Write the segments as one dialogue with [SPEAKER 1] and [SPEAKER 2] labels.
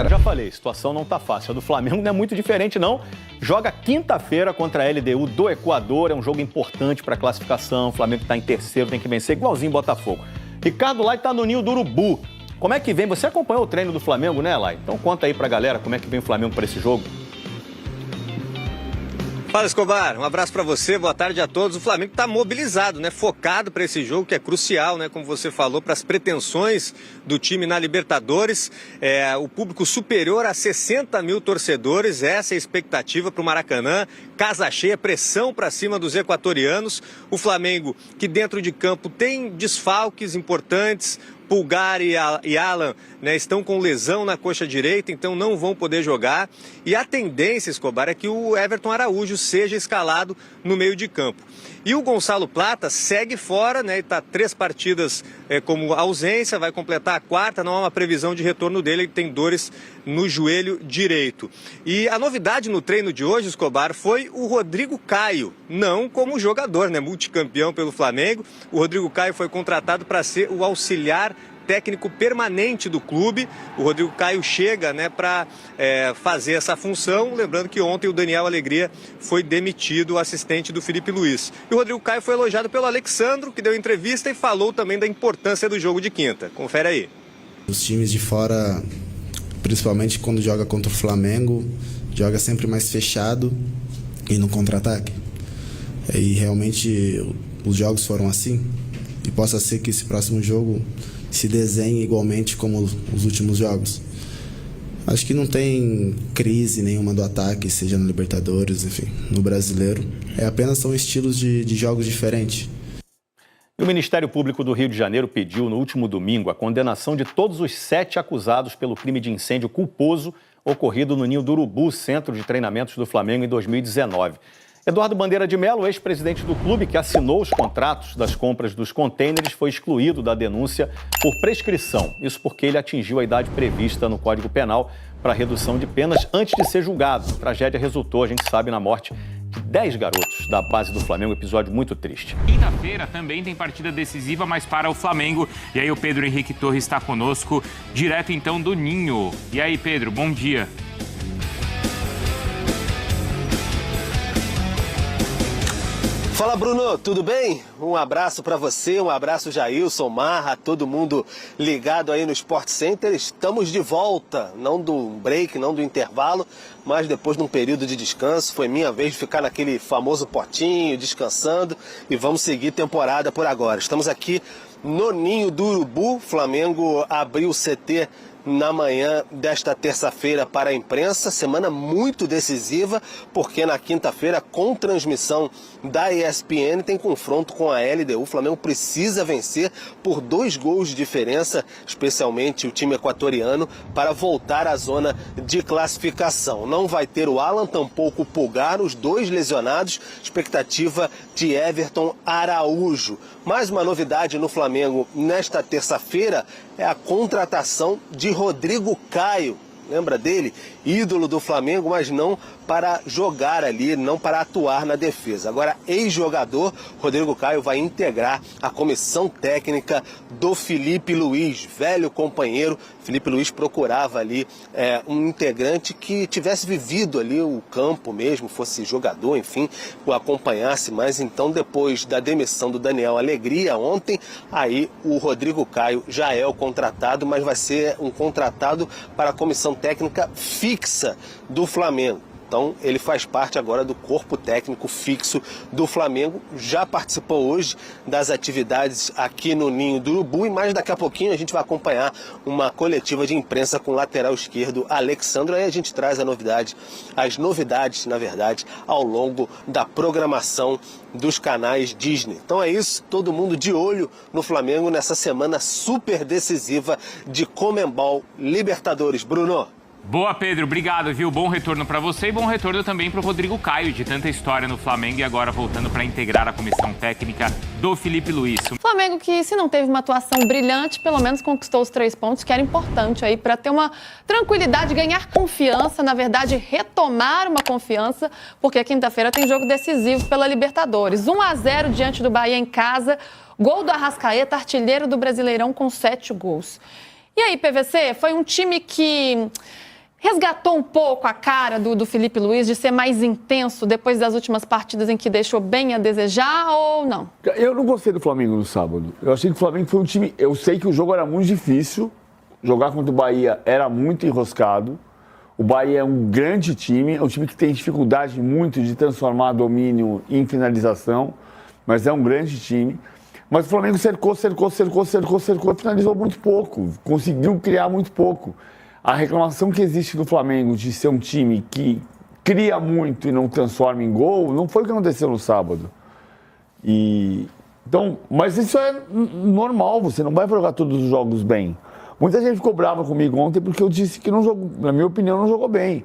[SPEAKER 1] Já falei, a situação não tá fácil. A do Flamengo não é muito diferente, não. Joga quinta-feira contra a LDU do Equador. É um jogo importante para a classificação. O Flamengo tá em terceiro, tem que vencer igualzinho Botafogo. Ricardo Lai tá no ninho do Urubu. Como é que vem? Você acompanhou o treino do Flamengo, né, Lai? Então conta aí pra galera como é que vem o Flamengo para esse jogo.
[SPEAKER 2] Fala, Escobar, um abraço para você, boa tarde a todos. O Flamengo está mobilizado, né? Focado para esse jogo que é crucial, né? Como você falou, para as pretensões do time na Libertadores. O público superior a 60 mil torcedores, essa é a expectativa para o Maracanã. Casa cheia, pressão para cima dos equatorianos. O Flamengo, que dentro de campo tem desfalques importantes. Pulgar e Alan, né, estão com lesão na coxa direita, então não vão poder jogar. E a tendência, Escobar, é que o Everton Araújo seja escalado no meio de campo. E o Gonçalo Plata segue fora, né, está 3 partidas como ausência, vai completar a 4ª, não há uma previsão de retorno dele, ele tem dores no joelho direito. E a novidade no treino de hoje, Escobar, foi o Rodrigo Caio, não como jogador, né, multicampeão pelo Flamengo. O Rodrigo Caio foi contratado para ser o auxiliar técnico permanente do clube. O Rodrigo Caio chega, né, para fazer essa função. Lembrando que ontem o Daniel Alegria foi demitido, o assistente do Felipe Luiz. E o Rodrigo Caio foi elogiado pelo Alexandro, que deu entrevista e falou também da importância do jogo de quinta. Confere aí.
[SPEAKER 3] Os times de fora, principalmente quando joga contra o Flamengo, joga sempre mais fechado e no contra-ataque. E realmente os jogos foram assim. E possa ser que esse próximo jogo se desenhe igualmente como os últimos jogos. Acho que não tem crise nenhuma do ataque, seja no Libertadores, enfim, no Brasileiro. Apenas são estilos de jogos diferentes.
[SPEAKER 1] E o Ministério Público do Rio de Janeiro pediu no último domingo a condenação de todos os 7 acusados pelo crime de incêndio culposo ocorrido no Ninho do Urubu, centro de treinamentos do Flamengo, em 2019. Eduardo Bandeira de Mello, ex-presidente do clube, que assinou os contratos das compras dos contêineres, foi excluído da denúncia por prescrição. Isso porque ele atingiu a idade prevista no Código Penal para redução de penas antes de ser julgado. A tragédia resultou, a gente sabe, na morte de 10 garotos da base do Flamengo, um episódio muito triste.
[SPEAKER 4] Quinta-feira também tem partida decisiva, mas para o Flamengo. E aí o Pedro Henrique Torres está conosco, direto então do Ninho. E aí, Pedro, bom dia.
[SPEAKER 5] Fala, Bruno, tudo bem? Um abraço para você, um abraço Jailson, Marra, todo mundo ligado aí no Sport Center. Estamos de volta, não do break, não do intervalo, mas depois de um período de descanso. Foi minha vez de ficar naquele famoso potinho, descansando, e vamos seguir temporada por agora. Estamos aqui no Ninho do Urubu. Flamengo abriu o CT na manhã desta terça-feira para a imprensa, semana muito decisiva, porque na quinta-feira, com transmissão da ESPN, tem confronto com a LDU. O Flamengo precisa vencer por 2 gols de diferença, especialmente o time equatoriano, para voltar à zona de classificação. Não vai ter o Alan, tampouco o Pulgar, os 2 lesionados, expectativa de Everton Araújo. Mais uma novidade no Flamengo nesta terça-feira é a contratação de Rodrigo Caio. Lembra dele? Ídolo do Flamengo, mas não para jogar ali, não para atuar na defesa. Agora, ex-jogador, Rodrigo Caio vai integrar a comissão técnica do Felipe Luiz, velho companheiro. Felipe Luiz procurava ali um integrante que tivesse vivido ali o campo mesmo, fosse jogador, enfim, o acompanhasse. Mas então, depois da demissão do Daniel Alegria ontem, aí o Rodrigo Caio já é o contratado, mas vai ser um contratado para a comissão técnica fixa do Flamengo. Então, ele faz parte agora do corpo técnico fixo do Flamengo. Já participou hoje das atividades aqui no Ninho do Urubu. E mais daqui a pouquinho a gente vai acompanhar uma coletiva de imprensa com o lateral esquerdo Alexandro. Aí a gente traz as novidades, na verdade, ao longo da programação dos canais Disney. Então é isso, todo mundo de olho no Flamengo nessa semana super decisiva de Conmebol Libertadores. Bruno.
[SPEAKER 4] Boa, Pedro. Obrigado, viu? Bom retorno para você e bom retorno também para o Rodrigo Caio, de tanta história no Flamengo e agora voltando para integrar a comissão técnica do Felipe Luiz.
[SPEAKER 6] Flamengo que, se não teve uma atuação brilhante, pelo menos conquistou os 3 pontos, que era importante aí para ter uma tranquilidade, ganhar confiança, na verdade, retomar uma confiança, porque quinta-feira tem jogo decisivo pela Libertadores. 1-0 diante do Bahia em casa, gol do Arrascaeta, artilheiro do Brasileirão com 7 gols. E aí, PVC, foi um time que resgatou um pouco a cara do Filipe Luís de ser mais intenso depois das últimas partidas em que deixou bem a desejar ou não?
[SPEAKER 7] Eu não gostei do Flamengo no sábado. Eu achei que o Flamengo foi um time... Eu sei que o jogo era muito difícil. Jogar contra o Bahia era muito enroscado. O Bahia é um grande time. É um time que tem dificuldade muito de transformar domínio em finalização. Mas é um grande time. Mas o Flamengo cercou e finalizou muito pouco. Conseguiu criar muito pouco. A reclamação que existe do Flamengo de ser um time que cria muito e não transforma em gol, não foi o que aconteceu no sábado. Então, mas isso é normal, você não vai jogar todos os jogos bem. Muita gente ficou brava comigo ontem porque eu disse que não jogou, na minha opinião, não jogou bem.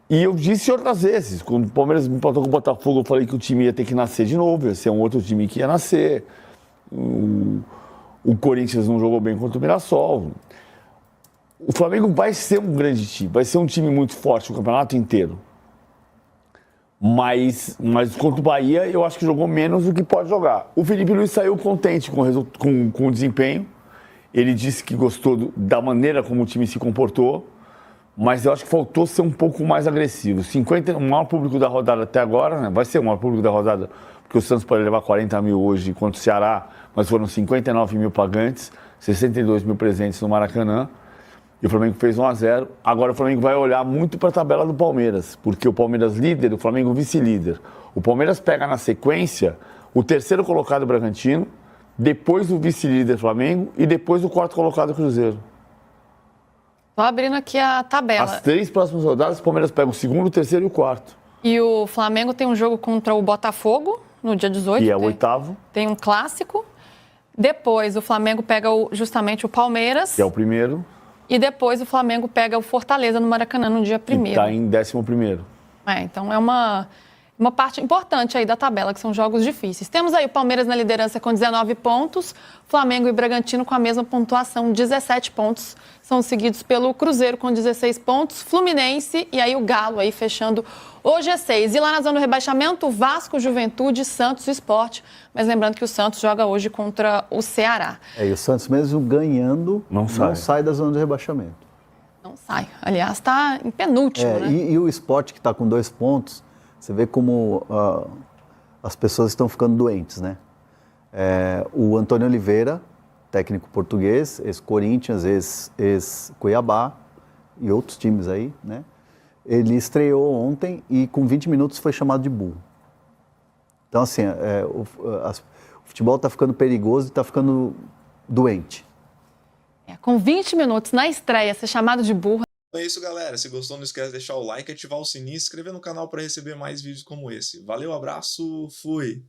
[SPEAKER 7] E eu disse outras vezes, quando o Palmeiras me empatou com o Botafogo, eu falei que o time ia ter que nascer de novo, ia ser um outro time que ia nascer. O Corinthians não jogou bem contra o Mirassol. O Flamengo vai ser um grande time, vai ser um time muito forte o campeonato inteiro. Mas contra o Bahia, eu acho que jogou menos do que pode jogar. O Filipe Luís saiu contente com o desempenho. Ele disse que gostou da maneira como o time se comportou, mas eu acho que faltou ser um pouco mais agressivo. O maior público da rodada até agora, né? Vai ser o maior público da rodada, porque o Santos pode levar 40 mil hoje contra o Ceará, mas foram 59 mil pagantes, 62 mil presentes no Maracanã. E o Flamengo fez 1-0. Agora o Flamengo vai olhar muito para a tabela do Palmeiras, porque o Palmeiras líder, o Flamengo vice-líder. O Palmeiras pega na sequência o terceiro colocado Bragantino, depois o vice-líder Flamengo e depois o quarto colocado Cruzeiro.
[SPEAKER 6] Tô abrindo aqui a tabela.
[SPEAKER 7] As 3 próximas rodadas, o Palmeiras pega o segundo, o terceiro e o quarto.
[SPEAKER 6] E o Flamengo tem um jogo contra o Botafogo no dia 18.
[SPEAKER 7] E é o oitavo.
[SPEAKER 6] Tem um clássico. Depois o Flamengo pega justamente o Palmeiras.
[SPEAKER 7] Que é o primeiro.
[SPEAKER 6] E depois o Flamengo pega o Fortaleza no Maracanã no dia 1º.
[SPEAKER 7] Está em 11º.
[SPEAKER 6] Então é uma parte importante aí da tabela, que são jogos difíceis. Temos aí o Palmeiras na liderança com 19 pontos, Flamengo e Bragantino com a mesma pontuação, 17 pontos. São seguidos pelo Cruzeiro com 16 pontos, Fluminense e aí o Galo aí fechando o G6. E lá na zona do rebaixamento, Vasco, Juventude, Santos e Sport. Mas lembrando que o Santos joga hoje contra o Ceará.
[SPEAKER 8] E o Santos mesmo ganhando não sai da zona do rebaixamento.
[SPEAKER 6] Não sai. Aliás, está em penúltimo, né?
[SPEAKER 8] E o Sport, que está com 2 pontos, você vê como as pessoas estão ficando doentes, né? O Antônio Oliveira, técnico português, ex-Corinthians, ex-Cuiabá e outros times aí, né? Ele estreou ontem e com 20 minutos foi chamado de burro. Então, assim, o futebol está ficando perigoso e está ficando doente.
[SPEAKER 6] Com 20 minutos na estreia, ser chamado de burro.
[SPEAKER 9] É isso, galera. Se gostou, não esquece de deixar o like, ativar o sininho e se inscrever no canal para receber mais vídeos como esse. Valeu, abraço, fui!